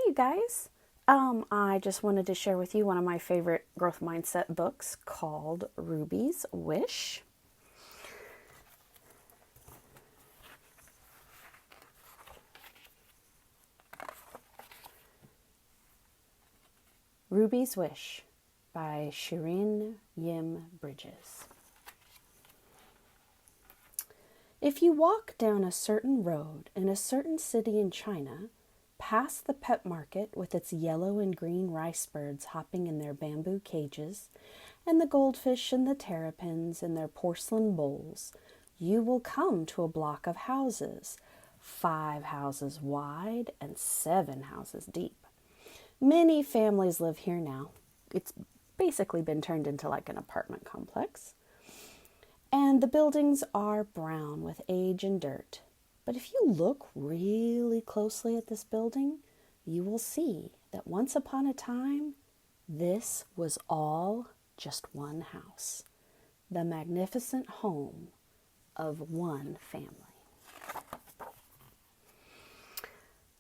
you guys. I just wanted to share with you one of my favorite growth mindset books called Ruby's Wish. Ruby's Wish by Shirin Yim Bridges. If you walk down a certain road in a certain city in China, past the pet market with its yellow and green rice birds hopping in their bamboo cages, and the goldfish and the terrapins in their porcelain bowls, you will come to a block of houses, 5 houses wide and 7 houses deep. Many families live here now. It's basically been turned into like an apartment complex. And the buildings are brown with age and dirt. But if you look really closely at this building, you will see that once upon a time, this was all just one house, the magnificent home of one family.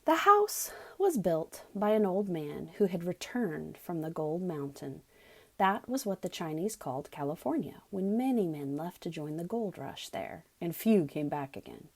The house was built by an old man who had returned from the Gold Mountain. That was what the Chinese called California, when many men left to join the gold rush there, and few came back again.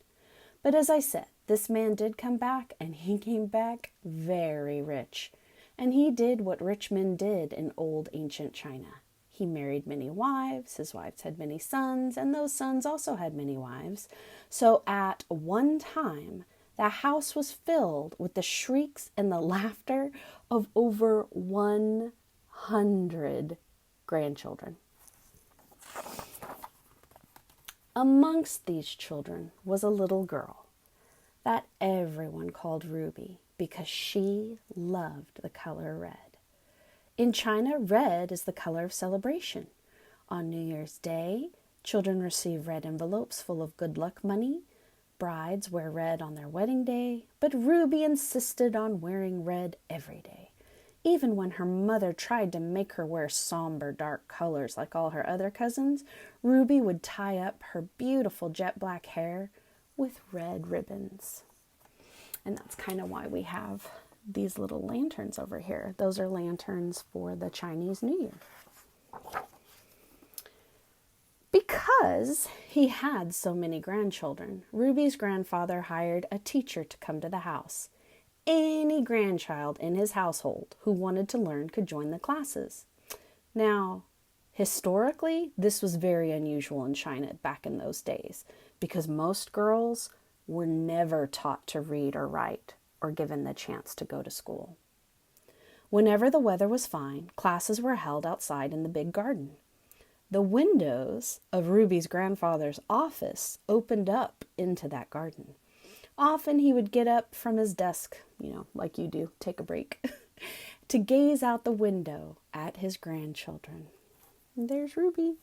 But as I said, this man did come back, and he came back very rich. And he did what rich men did in old ancient China. He married many wives, his wives had many sons, and those sons also had many wives. So at one time, the house was filled with the shrieks and the laughter of over 100 grandchildren. Amongst these children was a little girl that everyone called Ruby because she loved the color red. In China, red is the color of celebration. On New Year's Day, children receive red envelopes full of good luck money. Brides wear red on their wedding day, but Ruby insisted on wearing red every day. Even when her mother tried to make her wear somber, dark colors like all her other cousins, Ruby would tie up her beautiful jet black hair with red ribbons. And that's kind of why we have these little lanterns over here. Those are lanterns for the Chinese New Year. Because he had so many grandchildren, Ruby's grandfather hired a teacher to come to the house. Any grandchild in his household who wanted to learn could join the classes. Now, historically, this was very unusual in China back in those days because most girls were never taught to read or write or given the chance to go to school. Whenever the weather was fine, classes were held outside in the big garden. The windows of Ruby's grandfather's office opened up into that garden. Often he would get up from his desk, like you do, take a break, to gaze out the window at his grandchildren. And there's Ruby.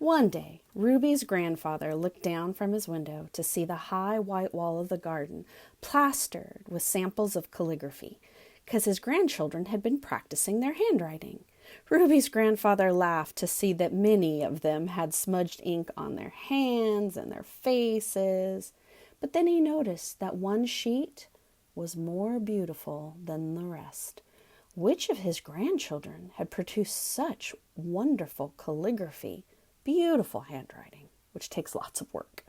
One day, Ruby's grandfather looked down from his window to see the high white wall of the garden plastered with samples of calligraphy, because his grandchildren had been practicing their handwriting. Ruby's grandfather laughed to see that many of them had smudged ink on their hands and their faces. But then he noticed that one sheet was more beautiful than the rest. Which of his grandchildren had produced such wonderful calligraphy, beautiful handwriting, which takes lots of work?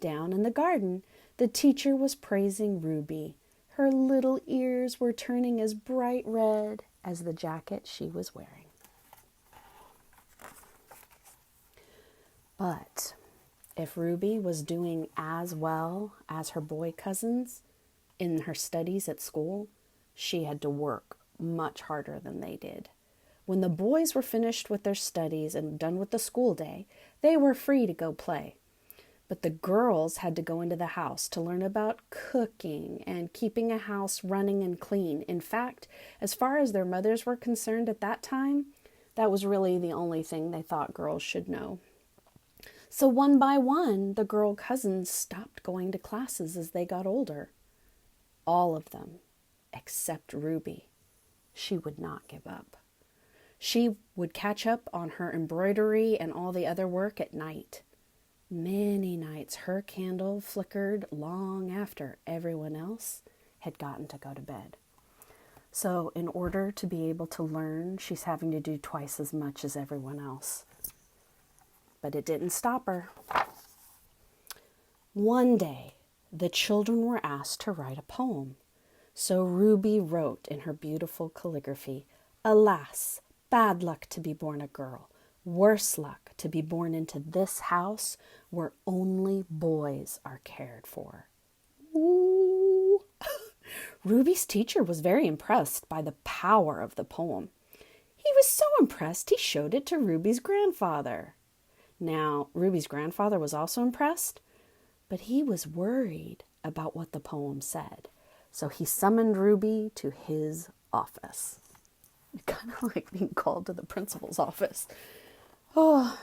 Down in the garden, the teacher was praising Ruby. Her little ears were turning as bright red as the jacket she was wearing. But if Ruby was doing as well as her boy cousins in her studies at school, she had to work much harder than they did. When the boys were finished with their studies and done with the school day, they were free to go play. But the girls had to go into the house to learn about cooking and keeping a house running and clean. In fact, as far as their mothers were concerned at that time, that was really the only thing they thought girls should know. So one by one, the girl cousins stopped going to classes as they got older. All of them, except Ruby. She would not give up. She would catch up on her embroidery and all the other work at night. Many nights her candle flickered long after everyone else had gotten to go to bed. So in order to be able to learn, she's having to do twice as much as everyone else. But it didn't stop her. One day, the children were asked to write a poem. So Ruby wrote in her beautiful calligraphy, "Alas, bad luck to be born a girl. Worse luck to be born into this house where only boys are cared for." Ooh. Ruby's teacher was very impressed by the power of the poem. He was so impressed he showed it to Ruby's grandfather. Now, Ruby's grandfather was also impressed, but he was worried about what the poem said. So he summoned Ruby to his office. Kind of like being called to the principal's office. Oh.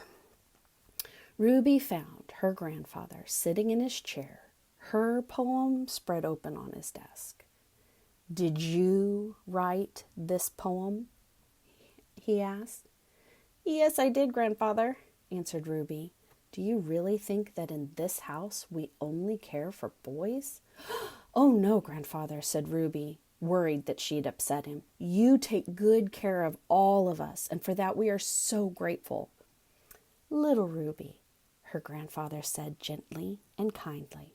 Ruby found her grandfather sitting in his chair, her poem spread open on his desk. "Did you write this poem?" he asked. "Yes, I did, Grandfather," answered Ruby. "Do you really think that in this house we only care for boys?" "Oh, no, Grandfather," said Ruby, worried that she'd upset him. "You take good care of all of us, and for that we are so grateful." "Little Ruby," her grandfather said gently and kindly,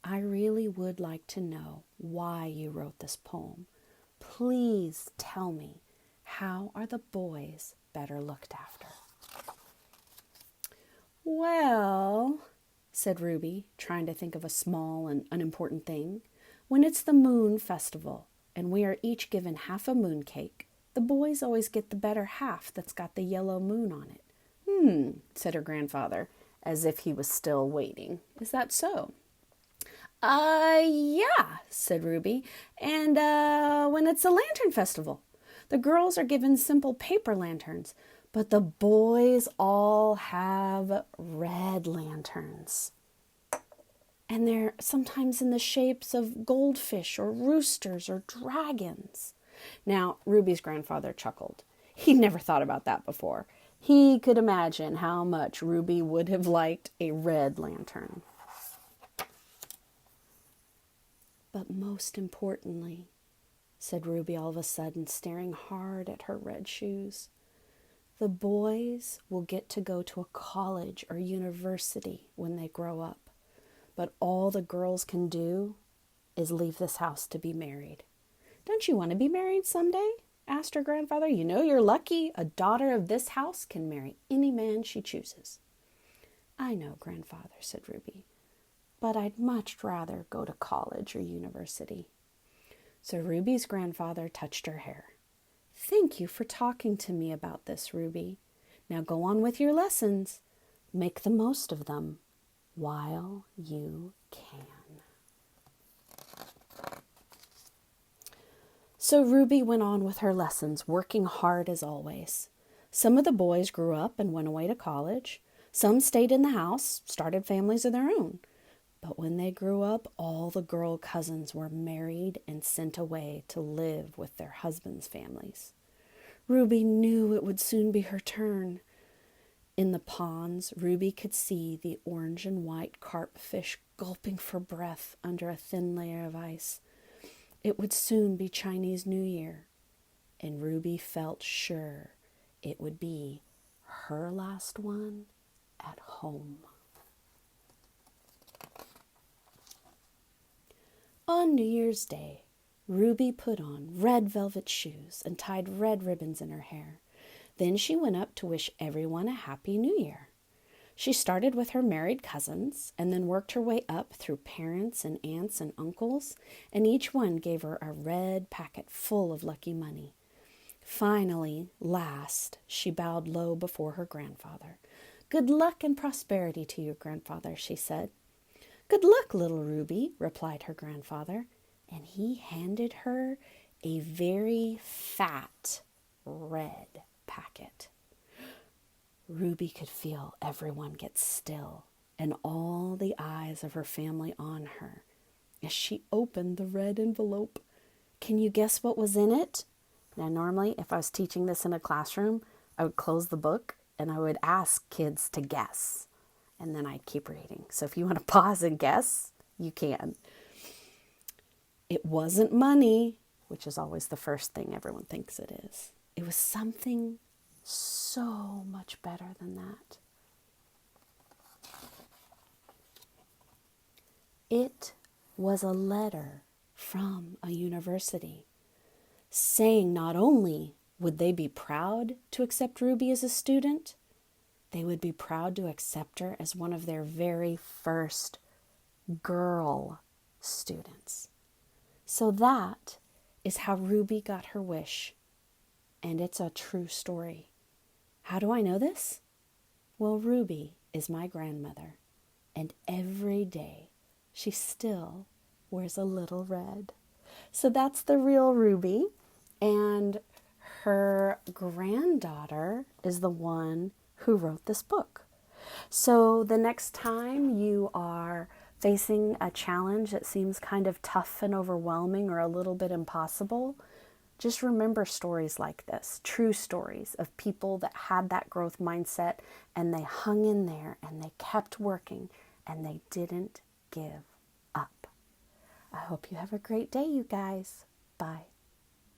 "I really would like to know why you wrote this poem. Please tell me, how are the boys better looked after?" "Well," said Ruby, trying to think of a small and unimportant thing, "when it's the moon festival and we are each given half a moon cake, the boys always get the better half that's got the yellow moon on it." Said her grandfather, as if he was still waiting. "Is that so?" Yeah," said Ruby. "And when it's a lantern festival, the girls are given simple paper lanterns, but the boys all have red lanterns. And they're sometimes in the shapes of goldfish or roosters or dragons." Now, Ruby's grandfather chuckled. He'd never thought about that before. He could imagine how much Ruby would have liked a red lantern. "But most importantly," said Ruby all of a sudden, staring hard at her red shoes, "the boys will get to go to a college or university when they grow up. But all the girls can do is leave this house to be married." "Don't you want to be married someday?" asked her grandfather. "You know you're lucky. A daughter of this house can marry any man she chooses." "I know, Grandfather," said Ruby, "but I'd much rather go to college or university." So Ruby's grandfather touched her hair. "Thank you for talking to me about this, Ruby. Now go on with your lessons. Make the most of them while you can." So Ruby went on with her lessons, working hard as always. Some of the boys grew up and went away to college. Some stayed in the house, started families of their own. But when they grew up, all the girl cousins were married and sent away to live with their husbands' families. Ruby knew it would soon be her turn. In the ponds, Ruby could see the orange and white carp fish gulping for breath under a thin layer of ice. It would soon be Chinese New Year, and Ruby felt sure it would be her last one at home. On New Year's Day, Ruby put on red velvet shoes and tied red ribbons in her hair. Then she went up to wish everyone a Happy New Year. She started with her married cousins and then worked her way up through parents and aunts and uncles, and each one gave her a red packet full of lucky money. Finally, last, she bowed low before her grandfather. "Good luck and prosperity to you, Grandfather," she said. "Good luck, little Ruby," replied her grandfather, and he handed her a very fat red packet. Ruby could feel everyone get still and all the eyes of her family on her as she opened the red envelope. Can you guess what was in it? Now, normally, if I was teaching this in a classroom, I would close the book and I would ask kids to guess. And then I'd keep reading. So if you want to pause and guess, you can. It wasn't money, which is always the first thing everyone thinks it is. It was something so much better than that. It was a letter from a university saying not only would they be proud to accept Ruby as a student, they would be proud to accept her as one of their very first girl students. So that is how Ruby got her wish. And it's a true story. How do I know this? Well, Ruby is my grandmother. And every day she still wears a little red. So that's the real Ruby. And her granddaughter is the one who wrote this book. So the next time you are facing a challenge that seems kind of tough and overwhelming or a little bit impossible, just remember stories like this, true stories of people that had that growth mindset and they hung in there and they kept working and they didn't give up. I hope you have a great day, you guys. Bye.